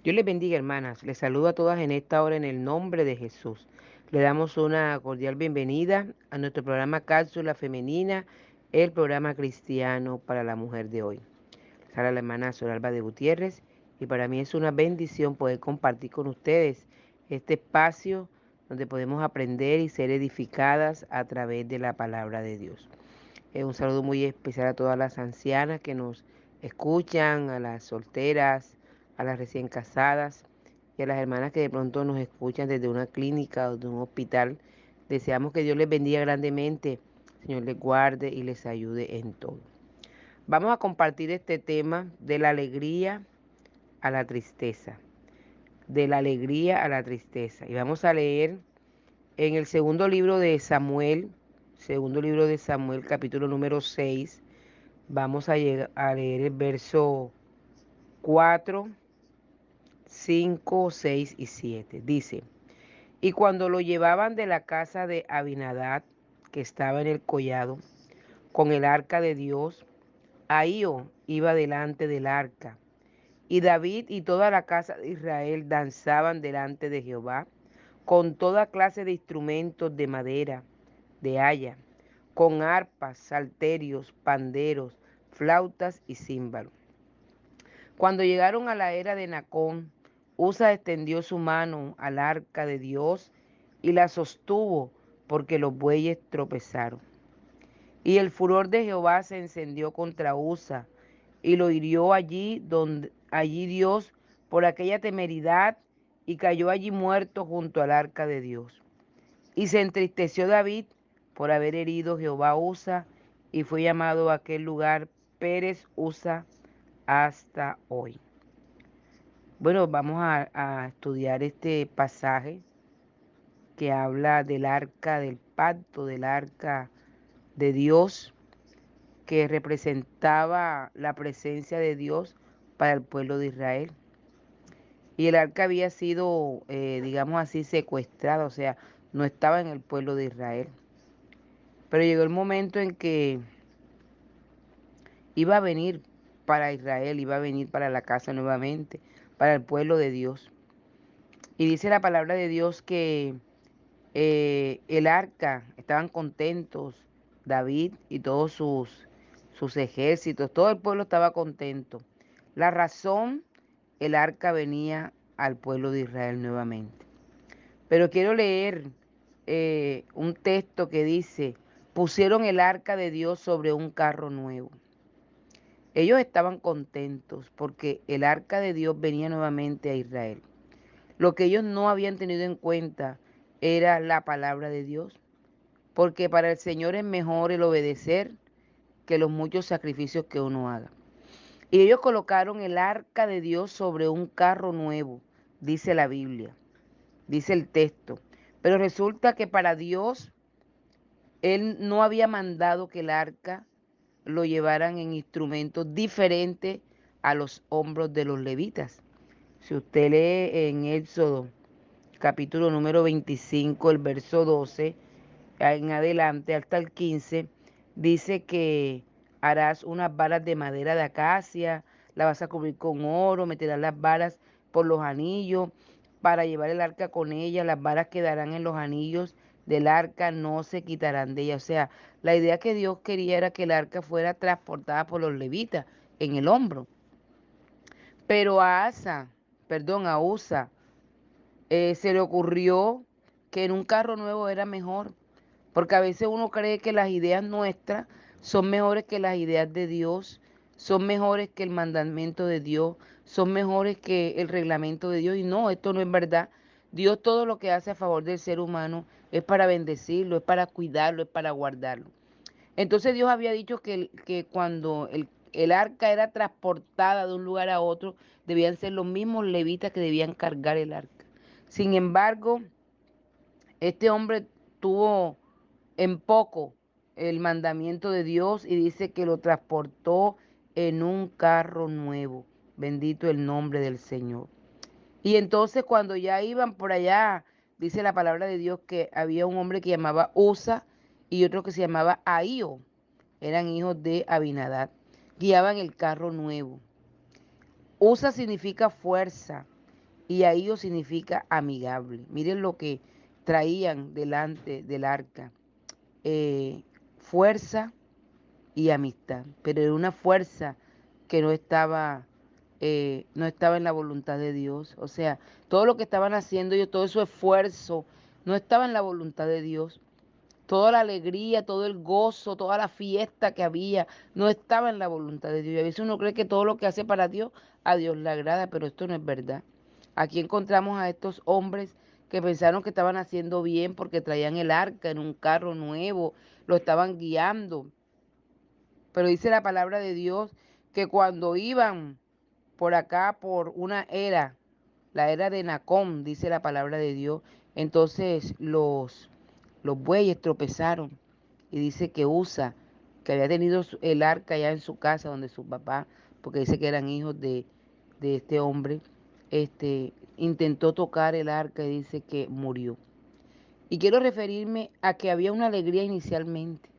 Dios les bendiga, hermanas. Les saludo a todas en esta hora en el nombre de Jesús. Le damos una cordial bienvenida a nuestro programa Cápsula Femenina, el programa cristiano para la mujer de hoy. Les habla la hermana Soralba de Gutiérrez y para mí es una bendición poder compartir con ustedes este espacio donde podemos aprender y ser edificadas a través de la palabra de Dios. Un saludo muy especial a todas las ancianas que nos escuchan, a las solteras, a las recién casadas y a las hermanas que de pronto nos escuchan desde una clínica o de un hospital. Deseamos que Dios les bendiga grandemente, Señor les guarde y les ayude en todo. Vamos a compartir este tema de la alegría a la tristeza, de la alegría a la tristeza. Y vamos a leer en el segundo libro de Samuel, capítulo número 6. Vamos a leer el verso 4, 5, 6 y 7. Dice, y cuando lo llevaban de la casa de Abinadab, que estaba en el collado, con el arca de Dios, Ahío iba delante del arca. Y David y toda la casa de Israel danzaban delante de Jehová, con toda clase de instrumentos de madera, de haya, con arpas, salterios, panderos, flautas y címbalos. Cuando llegaron a la era de Nacón, Usa extendió su mano al arca de Dios y la sostuvo porque los bueyes tropezaron. Y el furor de Jehová se encendió contra Usa y lo hirió allí Dios por aquella temeridad y cayó allí muerto junto al arca de Dios. Y se entristeció David por haber herido Jehová a Usa y fue llamado a aquel lugar Pérez Usa hasta hoy. Bueno, vamos a estudiar este pasaje que habla del arca del pacto, del arca de Dios, que representaba la presencia de Dios para el pueblo de Israel. Y el arca había sido, digamos así, secuestrada, o sea, no estaba en el pueblo de Israel. Pero llegó el momento en que iba a venir para Israel, iba a venir para la casa nuevamente, para el pueblo de Dios. Y dice la palabra de Dios que el arca, estaban contentos, David y todos sus ejércitos, todo el pueblo estaba contento. La razón, el arca venía al pueblo de Israel nuevamente. Pero quiero leer un texto que dice, pusieron el arca de Dios sobre un carro nuevo. Ellos estaban contentos porque el arca de Dios venía nuevamente a Israel. Lo que ellos no habían tenido en cuenta era la palabra de Dios, porque para el Señor es mejor el obedecer que los muchos sacrificios que uno haga. Y ellos colocaron el arca de Dios sobre un carro nuevo, dice la Biblia, dice el texto. Pero resulta que para Dios, Él no había mandado que el arca lo llevaran en instrumentos diferentes a los hombros de los levitas. Si usted lee en Éxodo, capítulo número 25, el verso 12, en adelante hasta el 15, dice que harás unas varas de madera de acacia, la vas a cubrir con oro, meterás las varas por los anillos para llevar el arca con ella, las varas quedarán en los anillos del arca, no se quitarán de ella. O sea, la idea que Dios quería era que el arca fuera transportada por los levitas en el hombro. Pero a Usa, se le ocurrió que en un carro nuevo era mejor, porque a veces uno cree que las ideas nuestras son mejores que las ideas de Dios, son mejores que el mandamiento de Dios, son mejores que el reglamento de Dios, y no, esto no es verdad. Dios todo lo que hace a favor del ser humano es para bendecirlo, es para cuidarlo, es para guardarlo. Entonces Dios había dicho que cuando el arca era transportada de un lugar a otro, debían ser los mismos levitas que debían cargar el arca. Sin embargo, este hombre tuvo en poco el mandamiento de Dios y dice que lo transportó en un carro nuevo. Bendito el nombre del Señor. Y entonces cuando ya iban por allá, dice la palabra de Dios que había un hombre que llamaba Usa y otro que se llamaba Ahío. Eran hijos de Abinadab. Guiaban el carro nuevo. Usa significa fuerza Y ahío significa amigable. Miren lo que traían delante del arca. eh, Fuerza y amistad, pero era una fuerza que no estaba en la voluntad de Dios. O sea, todo lo que estaban haciendo ellos, todo su esfuerzo, no estaba en la voluntad de Dios. Toda la alegría, todo el gozo, toda la fiesta que había, no estaba en la voluntad de Dios. Y a veces uno cree que todo lo que hace para Dios, a Dios le agrada, pero esto no es verdad. Aquí encontramos a estos hombres que pensaron que estaban haciendo bien porque traían el arca en un carro nuevo, lo estaban guiando. Pero dice la palabra de Dios que cuando iban por acá, por una era, la era de Nacón, dice la palabra de Dios, entonces los bueyes tropezaron. Y dice que Usa, que había tenido el arca ya en su casa, donde su papá, porque dice que eran hijos de este hombre, intentó tocar el arca y dice que murió. Y quiero referirme a que había una alegría inicialmente,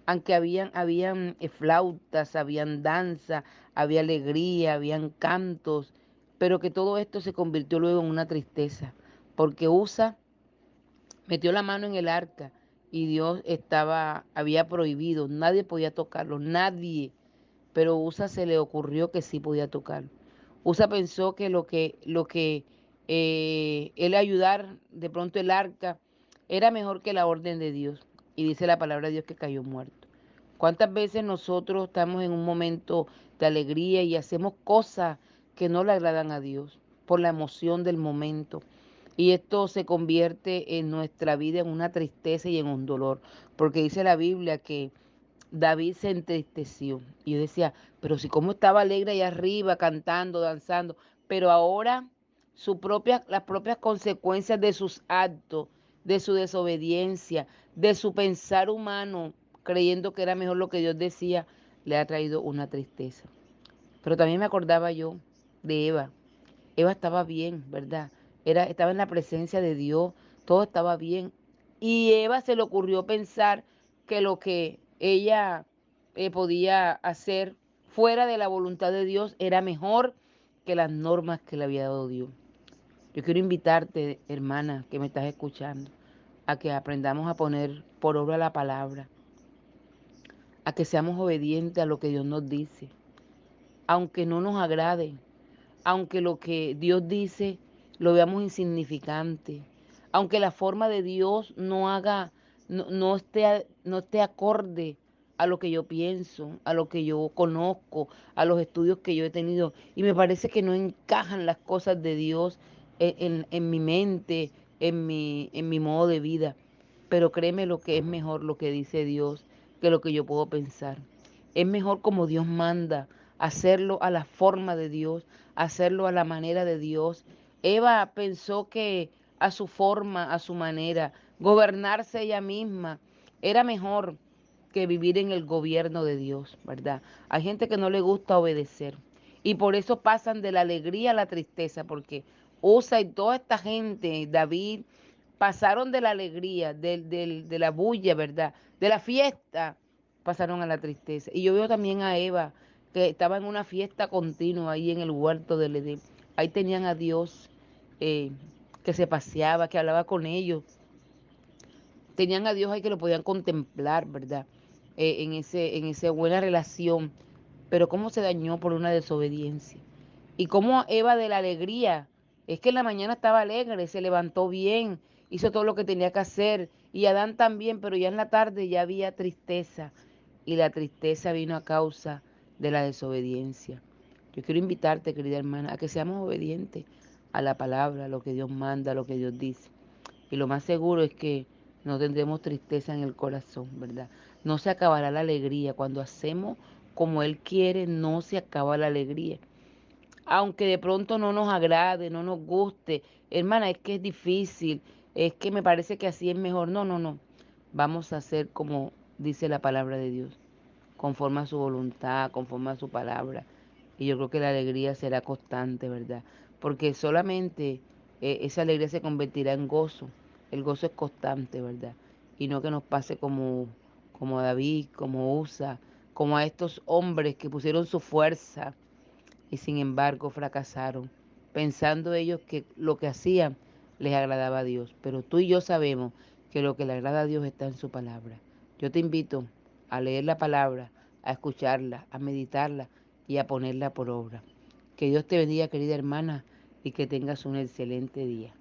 aunque habían flautas, habían danza, había alegría, habían cantos, pero que todo esto se convirtió luego en una tristeza, porque Usa metió la mano en el arca y Dios había prohibido, nadie podía tocarlo, nadie, pero Usa se le ocurrió que sí podía tocarlo. Usa pensó que él ayudar de pronto el arca era mejor que la orden de Dios. Y dice la palabra de Dios que cayó muerto. ¿Cuántas veces nosotros estamos en un momento de alegría y hacemos cosas que no le agradan a Dios por la emoción del momento? Y esto se convierte en nuestra vida en una tristeza y en un dolor, porque dice la Biblia que David se entristeció. Y yo decía, pero si como estaba alegre allá arriba, cantando, danzando, pero ahora las propias consecuencias de sus actos, de su desobediencia, de su pensar humano, creyendo que era mejor lo que Dios decía, le ha traído una tristeza. Pero también me acordaba yo de Eva. Eva estaba bien, ¿verdad? Estaba en la presencia de Dios, todo estaba bien. Y Eva se le ocurrió pensar que lo que ella podía hacer fuera de la voluntad de Dios era mejor que las normas que le había dado Dios. Yo quiero invitarte, hermana, que me estás escuchando, a que aprendamos a poner por obra la palabra, a que seamos obedientes a lo que Dios nos dice, aunque no nos agrade, aunque lo que Dios dice lo veamos insignificante, aunque la forma de Dios no esté acorde a lo que yo pienso, a lo que yo conozco, a los estudios que yo he tenido. Y me parece que no encajan las cosas de Dios en mi mente, en mi modo de vida. Pero créeme lo que es mejor lo que dice Dios que lo que yo puedo pensar. Es mejor como Dios manda, hacerlo a la forma de Dios, hacerlo a la manera de Dios. Eva pensó que a su forma, a su manera, gobernarse ella misma era mejor que vivir en el gobierno de Dios, ¿verdad? Hay gente que no le gusta obedecer y por eso pasan de la alegría a la tristeza, porque Usa y toda esta gente, David, pasaron de la alegría, de la bulla, ¿verdad? De la fiesta, pasaron a la tristeza. Y yo veo también a Eva, que estaba en una fiesta continua ahí en el huerto del Edén. Ahí tenían a Dios eh, que se paseaba, que hablaba con ellos. Tenían a Dios ahí que lo podían contemplar, ¿verdad? En esa buena relación. Pero cómo se dañó por una desobediencia. Y cómo Eva de la alegría, es que en la mañana estaba alegre, se levantó bien, hizo todo lo que tenía que hacer. Y Adán también, pero ya en la tarde ya había tristeza. Y la tristeza vino a causa de la desobediencia. Yo quiero invitarte, querida hermana, a que seamos obedientes a la palabra, a lo que Dios manda, a lo que Dios dice. Y lo más seguro es que no tendremos tristeza en el corazón, ¿verdad? No se acabará la alegría. Cuando hacemos como Él quiere, no se acaba la alegría. Aunque de pronto no nos agrade, no nos guste. Hermana, es que es difícil. Es que me parece que así es mejor. No, no, no. Vamos a hacer como dice la palabra de Dios, conforme a su voluntad, conforme a su palabra. Y yo creo que la alegría será constante, ¿verdad? Porque solamente esa alegría se convertirá en gozo. El gozo es constante, ¿verdad? Y no que nos pase como a David, como Usa, como a estos hombres que pusieron su fuerza y sin embargo fracasaron. pensando ellos que lo que hacían les agradaba a Dios. Pero tú y yo sabemos que lo que le agrada a Dios está en su palabra. Yo te invito a leer la palabra, a escucharla, a meditarla y a ponerla por obra. Que Dios te bendiga, querida hermana, y que tengas un excelente día.